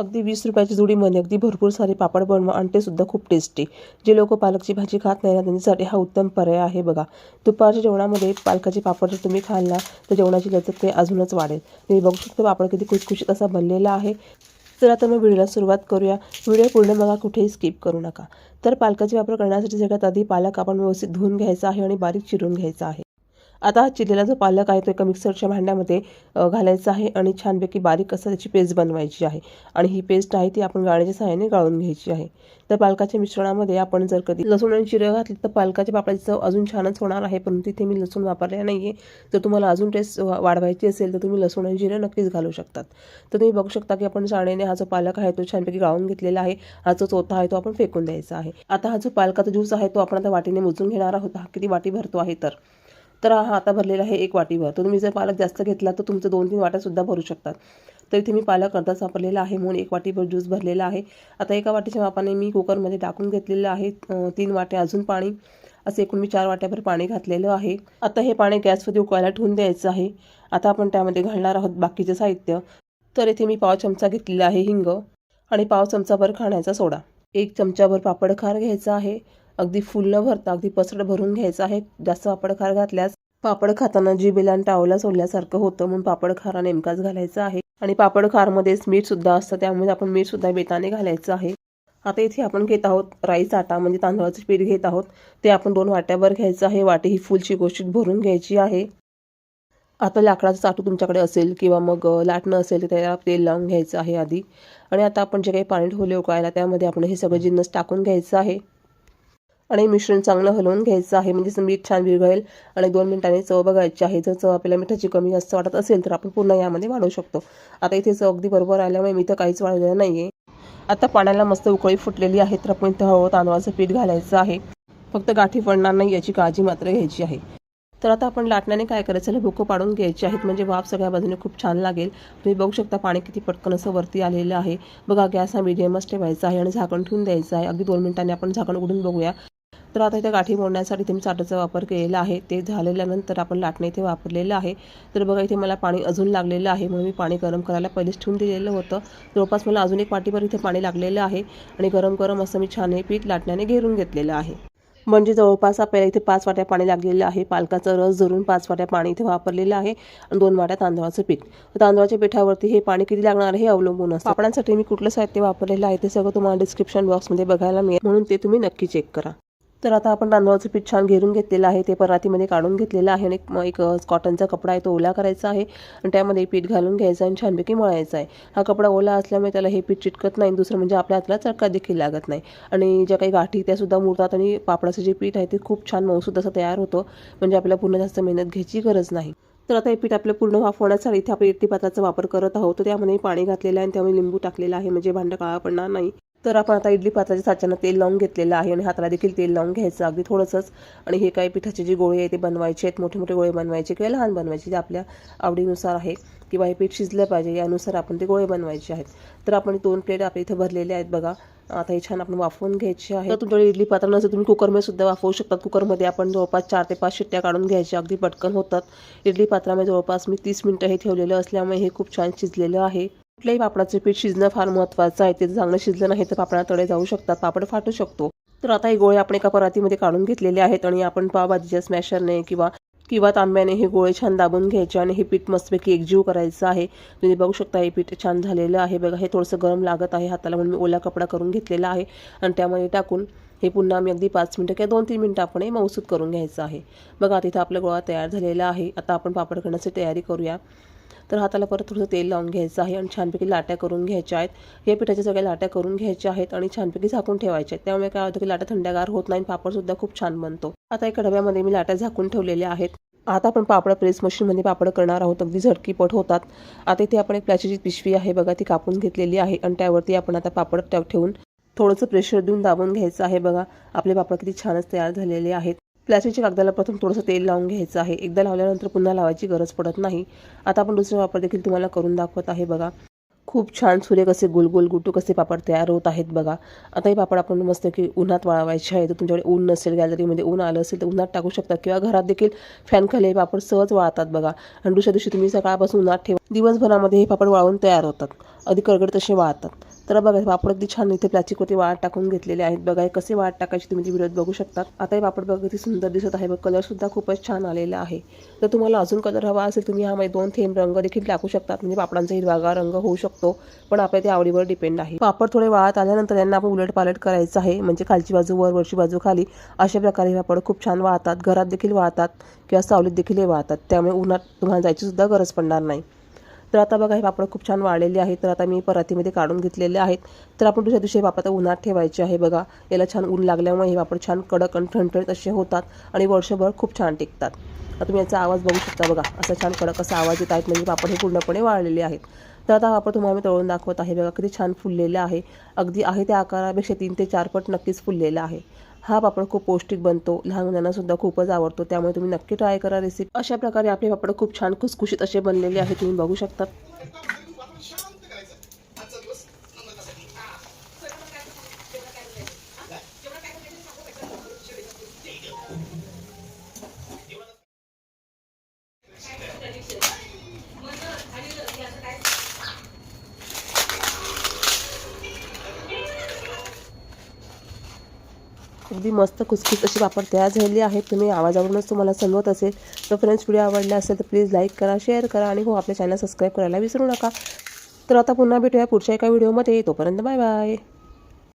अगदी 20 रुपयाची जोडीमध्ये अगदी भरपूर सारे पापड बनवा आणि ते सुद्धा खूप टेस्टी. जे लोक पालकची भाजी खात नाही ना त्यांच्यासाठी हा उत्तम पर्याय आहे बघा. दुपारच्या जेवणामध्ये पालकाचे पापड जर तुम्ही खाल ना तर जेवणाची लज्जत ते अजूनच वाढेल. तुम्ही बघू शकता पापड किती खुशखुशीत असा बनलेला आहे. चला तर मग व्हिडिओला सुरुवात करूया. व्हिडिओ पूर्ण बघा, कुठेही स्किप करू नका. तर पालकाचे पापड करण्यासाठी सगळ्यात आधी पालक आपण व्यवस्थित धुवून घ्यायचा आहे आणि बारीक चिरून घ्यायचा आहे. आता हा चिरलेला जो पालक आहे तो एका मिक्सरच्या भांड्यामध्ये घालायचा आहे आणि छानपैकी बारीक असं त्याची पेस्ट बनवायची आहे. आणि ही पेस्ट आहे ती आपण गाळण्याच्या सहाय्याने गाळून घ्यायची आहे. तर पालकाच्या मिश्रणामध्ये आपण जर कधी लसूण आणि जिरं घातली तर पालकाच्या पापडाची चव अजून छानच होणार आहे. परंतु इथे मी लसूण वापरलेला नाही आहे. जर तुम्हाला अजून टेस्ट वाढवायची असेल तर तुम्ही लसूण आणि जिरं नक्कीच घालू शकतात. तर तुम्ही बघू शकता की आपण चाळणीने हा जो पालक आहे तो छानपैकी गाळून घेतलेला आहे. हा जो चोथा आहे तो आपण फेकून द्यायचा आहे. आता हा जो पालकाचा ज्यूस आहे तो आपण आता वाटीने मोजून घेणार आहोत. हा किती वाटी भरतो आहे तर हा आता भरलेला आहे 1 वाटीभर. तर तुम्ही जर पालक जास्त घेतला तर तुमचं 2-3 वाट्यासुद्धा भरू शकतात. तर इथे मी पालक अर्धाच वापरलेला आहे म्हणून 1 वाटीभर ज्यूस भरलेला आहे. आता एका वाटीच्या मापाने मी कुकरमध्ये टाकून घेतलेलं आहे 3 वाट्या अजून पाणी. असं एकूण मी 4 वाट्याभर पाणी घातलेलं आहे. आता हे पाणी गॅसवरती उकळायला ठेवून द्यायचं आहे. आता आपण त्यामध्ये घालणार आहोत बाकीचे साहित्य. तर इथे मी पाव चमचा घेतलेला आहे हिंग आणि पाव चमचाभर खाण्याचा सोडा. 1 चमचाभर पापड खार घ्यायचा आहे. अगदी फुल न भरता अगदी पसरट भरून घ्यायचं आहे. जास्त पापड खार घातल्यास पापड खाताना जिभेला आणि टावला सोडल्यासारखं होतं म्हणून पापड खार नेमकाच घालायचा आहे. आणि पापड खारमध्येच मीठ सुद्धा असतं त्यामुळे आपण मीठ सुद्धा बेताने घालायचं आहे. आता इथे आपण घेत आहोत राईस आटा म्हणजे तांदळाचं पीठ घेत आहोत. ते आपण 2 वाट्याभर घ्यायचं आहे. वाटी ही फुलची गोष्टीत भरून घ्यायची आहे. आता लाकडाचं चाटू तुमच्याकडे असेल किंवा मग लाटणं असेल तर त्याला तेल लावून घ्यायचं आहे आधी. आणि आता आपण जे काही पाणी ठेवले उकळायला त्यामध्ये आपण हे सगळं जिन्नस टाकून घ्यायचं आहे. आणि मिश्रण चांगलं हलवून घ्यायचं आहे म्हणजे मीठ छान विरघळेल. आणि 2 मिनिटांनी चव बघायची आहे. जर चव आपल्याला मिठाची कमी जास्त वाटत असेल तर आपण पुन्हा यामध्ये वाढवू शकतो. आता इथे चव अगदी बरोबर आल्यामुळे मी तर काहीच वाढवलेलं नाही आहे. आता पाण्याला मस्त उकळी फुटलेली आहे तर आपण इथं हळूहळू तांदळाचं पीठ घालायचं आहे. फक्त गाठी पडणार नाही याची काळजी मात्र घ्यायची आहे. तर आता आपण लाटण्याने काय करायचं भुकं पाडून घ्यायची आहेत म्हणजे वाफ सगळ्या बाजूने खूप छान लागेल. तुम्ही बघू शकता पाणी किती पटकन असं वरती आलेलं आहे बघा. गॅस हा मीडियमच ठेवायचा आहे आणि झाकण ठेवून द्यायचं आहे. अगदी 2 मिनिटांनी आपण झाकण उघडून बघूया. तर आता इथे गाठी मोडण्यासाठी तुम्ही चाटाचा वापर केलेला आहे. ते झालेल्यानंतर आपण लाटणे इथे वापरलेलं आहे. तर बघा इथे मला पाणी अजून लागलेलं आहे म्हणून मी पाणी गरम करायला पहिलेच ठेवून दिलेलं होतं. जवळपास मला अजून 1 वाटीभर इथे पाणी लागलेलं आहे. आणि गरम गरम असं मी छान हे पीठ लाटण्याने घेरून घेतलेलं आहे. म्हणजे जवळपास आपल्याला इथे 5 वाट्या पाणी लागलेलं आहे. पालकाचा रस धरून 5 वाट्या पाणी इथे वापरलेलं आहे आणि 2 वाट्या तांदळाचं पीठ. तांदळाच्या पिठावरती हे पाणी किती लागणार हे अवलंबून असतं. पापडांसाठी मी कुठलं साहित्य वापरलेलं आहे ते सगळं तुम्हाला डिस्क्रिप्शन बॉक्समध्ये बघायला मिळेल म्हणून ते तुम्ही नक्की चेक करा. तर आता आपण तांदळाचं पीठ छान घेरून घेतलेलं आहे. ते परातीमध्ये काढून घेतलेलं आहे आणि एक कॉटनचा कपडा आहे तो ओला करायचा आहे आणि त्यामध्ये पीठ घालून घ्यायचं आणि छानपैकी मळायचा आहे. हा कपडा ओला असल्यामुळे त्याला हे पीठ चिटकत नाही. दुसरं म्हणजे आपल्या हाताला चटका देखील लागत नाही. आणि ज्या काही गाठी त्यासुद्धा मुरतात आणि पापडाचं जे पीठ आहे ते खूप छान मऊसूद असं तयार होतं म्हणजे आपल्याला पूर्ण जास्त मेहनत घ्यायची गरज नाही. तर आता हे पीठ आपलं पूर्ण वाफ होण्यासाठी इथे आपण इडली पात्राचा वापर करत आहोत. तर त्यामध्ये पाणी घातलेलं आहे आणि त्यामध्ये लिंबू टाकलेला आहे म्हणजे भांडं काळा पडणार नाही. तर आपण आता इडली पात्राच्या साच्यानं तेल लावून घेतलेलं आहे आणि हाताला देखील तेल लावून घ्यायचं अगदी थोडंसंच. आणि हे काही पिठाचे जे गोळे आहे ते बनवायचे आहेत. मोठे मोठे गोळे बनवायचे किंवा लहान बनवायचे जे आपल्या आवडीनुसार आहे किंवा हे पीठ शिजलं पाहिजे यानुसार आपण ते गोळे बनवायचे आहेत. तर आपण 2 प्लेट आपल्या इथे भरलेले आहेत बघा. आता हे छान आपण वाफवून घ्यायचे आहे. तर तुमच्याकडे इडली पात्र नसेल तुम्ही कुकरमध्ये सुद्धा वाफवू शकतात. कुकरमध्ये आपण जवळपास 4 ते 5 शिट्ट्या काढून घ्यायच्या अगदी पटकन होतात. इडली पात्रामध्ये जवळपास मी 30 मिनिटं हे ठेवलेलं असल्यामुळे हे खूप छान शिजलेलं आहे. कुठल्याही पापडाचे पीठ शिजणं फार महत्त्वाचं आहे. ते चांगलं शिजलं नाही तर पापडाला तडे जाऊ शकतात, पापड फाटू शकतो. तर आता हे गोळे आपण एका परातीमध्ये काढून घेतलेले आहेत आणि आपण पावभाजीच्या स्मॅशरने किंवा तांब्याने हे गोळे छान दाबून घ्यायचे आणि हे पीठ मस्तपैकी एकजीव करायचं आहे. तुम्ही बघू शकता हे पीठ छान झालेलं आहे बघा. हे थोडंसं गरम लागत आहे हाताला म्हणून मी ओला कपडा करून घेतलेला आहे आणि त्यामध्ये टाकून हे पुन्हा आम्ही अगदी 5 मिनिटं किंवा 2-3 मिनिटं आपण हे मऊसूद करून घ्यायचं आहे बघा. तिथं आपला गोळा तयार झालेला आहे. आता आपण पापड करण्याची तयारी करूया. तर हाताला परत थोडंसं तेल लावून घ्यायचं आहे आणि छानपैकी लाट्या करून घ्यायच्या आहेत. हे पिठाच्या सगळ्या लाट्या करून घ्यायच्या आहेत आणि छानपैकी झाकून ठेवायच्या आहेत. त्यामुळे काय होतं की लाट्या थंडगार होत नाही, पापडसुद्धा खूप छान बनतो. आता एका डब्यामध्ये मी लाट्या झाकून ठेवलेल्या आहेत. आता आपण पापड प्रेस मशीनमध्ये पापड करणार आहोत. अगदी झटकीपट होतात. आता इथे आपण एक प्लास्टिकची पिशवी आहे बघा ती कापून घेतलेली आहे आणि त्यावरती आपण आता पापड ठेवून थोडंसं प्रेशर देऊन दाबून घ्यायचं आहे बघा. आपले पापड किती छानच तयार झालेले आहेत. प्लास्टिकच्या कागदाला प्रथम थोडंसं तेल लावून घ्यायचं आहे. एकदा लावल्यानंतर पुन्हा लावायची गरज पडत नाही. आता आपण दुसरा वापर देखील तुम्हाला करून दाखवत आहे बघा. खूप छान सुरेख असे गोल गुटूक असे पापड तयार होत आहेत बघा. आता हे पापड आपण मस्त की उन्हात वाळवायचे आहे. तर तुमच्याकडे ऊन नसेल, गॅलरीमध्ये ऊन आलं असेल तर उन्हात टाकू शकता किंवा घरात देखील फॅन खाली हे पापड सहज वाळतात बघा. आणि दुसऱ्या दिवशी तुम्ही सकाळपासून उन्हात ठेवा, दिवसभरामध्ये हे पापड वाळून तयार होतात. अगदी कडकड तसे वाळतात. तर बघा पापड अगदी छान इथे प्लास्टिकवरती वाळत टाकून घेतलेले आहेत बघा. हे कसे वाळत टाकायचे तुम्ही व्हिडिओत बघू शकता. आता हे पापड बघा किती सुंदर दिसत आहे बघ. कलर सुद्धा खूपच छान आलेला आहे. तर तुम्हाला अजून कलर हवा असेल तुम्ही ह्यामध्ये 2 थेंब रंग देखील टाकू शकतात, म्हणजे पापडांचा हिरवागार रंग होऊ शकतो, पण आपल्या ते आवडीवर डिपेंड आहे. पापड थोडे वाळत आल्यानंतर यांना आपण उलट पालट करायचं आहे, म्हणजे खालची बाजू वर, वरची बाजू खाली, अशा प्रकारे हे पापड खूप छान वाळतात. घरात देखील वाळतात किंवा सावलीत देखील हे वाळतात, त्यामुळे उन्हात तुम्हाला जायची सुद्धा गरज पडणार नाही. तर आता बघा हे पापड खूप छान वाळलेले आहेत. तर आता मी परातीमध्ये काढून घेतलेले आहेत. तर आपण दुसऱ्या दिवशी हे पापड उन्हात ठेवायचे आहे बघा. याला छान ऊन लागल्यामुळे हे पापड छान कडक आणि ठणठणीत असे होतात आणि वर्षभर खूप छान टिकतात. आता तुम्ही याचा आवाज बघू शकता बघा. असा छान कडक असा आवाज येत आहेत, म्हणजे पापड हे पूर्णपणे वाळलेले आहेत. तर आता पापड तुम्हाला मी तळून दाखवत आहे बघा. किती छान फुललेले आहे. अगदी आहे त्या आकारापेक्षा 3 ते 4 पट नक्कीच फुललेला आहे. हा पापड खूप पौष्टिक बनतो, लहान मुलांना सुद्धा खूपच आवडतो, त्यामुळे तुम्ही नक्की ट्राय करा रेसिपी. अशा प्रकारे आपले पापड खूप छान खुसखुशीत असे बनलेले आहेत, तुम्ही बघू शकता. अगदी मस्त खुसखुस अशी पापड तयार झालेली आहेत. तुम्ही आवाजावरूनच तुम्हाला समजत असेल. तर फ्रेंड्स, व्हिडिओ आवडला असेल तर प्लीज लाईक करा, शेअर करा आणि हो आपल्या चॅनल सबस्क्राईब करायला विसरू नका. तर आता पुन्हा भेटूया पुढच्या एका व्हिडिओमध्ये. तोपर्यंत बाय बाय.